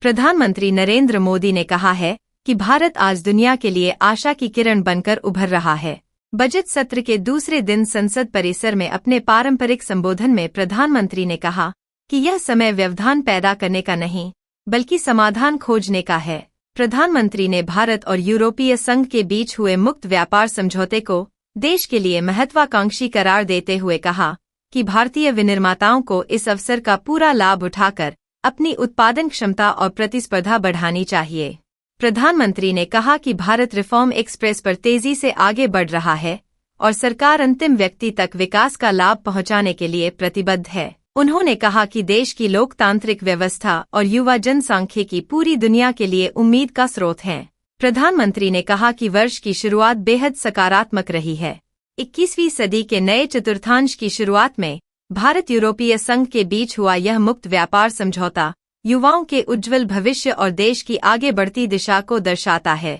प्रधानमंत्री नरेंद्र मोदी ने कहा है कि भारत आज दुनिया के लिए आशा की किरण बनकर उभर रहा है। बजट सत्र के दूसरे दिन संसद परिसर में अपने पारंपरिक संबोधन में प्रधानमंत्री ने कहा कि यह समय व्यवधान पैदा करने का नहीं, बल्कि समाधान खोजने का है। प्रधानमंत्री ने भारत और यूरोपीय संघ के बीच हुए मुक्त व्यापार समझौते को देश के लिए महत्वाकांक्षी करार देते हुए कहा कि भारतीय विनिर्माताओं को इस अवसर का पूरा लाभ उठाकर अपनी उत्पादन क्षमता और प्रतिस्पर्धा बढ़ानी चाहिए। प्रधानमंत्री ने कहा कि भारत रिफॉर्म एक्सप्रेस पर तेजी से आगे बढ़ रहा है और सरकार अंतिम व्यक्ति तक विकास का लाभ पहुंचाने के लिए प्रतिबद्ध है। उन्होंने कहा कि देश की लोकतांत्रिक व्यवस्था और युवा जनसांख्यिकी पूरी दुनिया के लिए उम्मीद का स्रोत हैं। प्रधानमंत्री ने कहा कि वर्ष की शुरुआत बेहद सकारात्मक रही है। 21वीं सदी के नए चतुर्थांश की शुरुआत में भारत यूरोपीय संघ के बीच हुआ यह मुक्त व्यापार समझौता युवाओं के उज्जवल भविष्य और देश की आगे बढ़ती दिशा को दर्शाता है।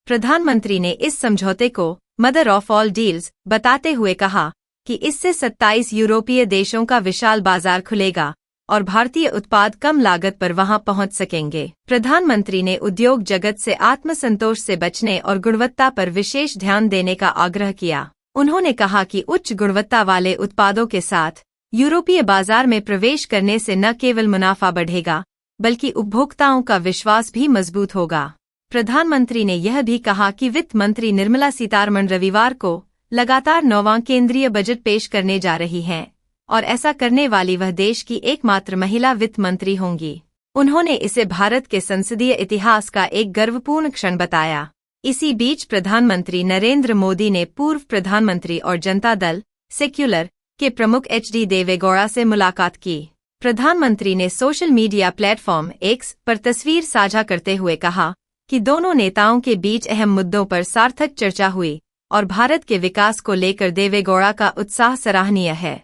प्रधानमंत्री ने इस समझौते को मदर ऑफ ऑल डील्स बताते हुए कहा कि इससे 27 यूरोपीय देशों का विशाल बाजार खुलेगा और भारतीय उत्पाद कम लागत पर वहां पहुंच सकेंगे। प्रधानमंत्री ने उद्योग जगत से आत्मसंतोष से बचने और गुणवत्ता पर विशेष ध्यान देने का आग्रह किया। उन्होंने कहा कि उच्च गुणवत्ता वाले उत्पादों के साथ यूरोपीय बाजार में प्रवेश करने से न केवल मुनाफा बढ़ेगा, बल्कि उपभोक्ताओं का विश्वास भी मजबूत होगा। प्रधानमंत्री ने यह भी कहा कि वित्त मंत्री निर्मला सीतारमण रविवार को लगातार 9वां केंद्रीय बजट पेश करने जा रही हैं और ऐसा करने वाली वह देश की एकमात्र महिला वित्त मंत्री होंगी। उन्होंने इसे भारत के संसदीय इतिहास का एक गर्वपूर्ण क्षण बताया। इसी बीच प्रधानमंत्री नरेंद्र मोदी ने पूर्व प्रधानमंत्री और जनता दल सेक्युलर के प्रमुख एच.डी. देवेगौड़ा से मुलाकात की। प्रधानमंत्री ने सोशल मीडिया प्लेटफॉर्म एक्स पर तस्वीर साझा करते हुए कहा कि दोनों नेताओं के बीच अहम मुद्दों पर सार्थक चर्चा हुई और भारत के विकास को लेकर देवेगौड़ा का उत्साह सराहनीय है।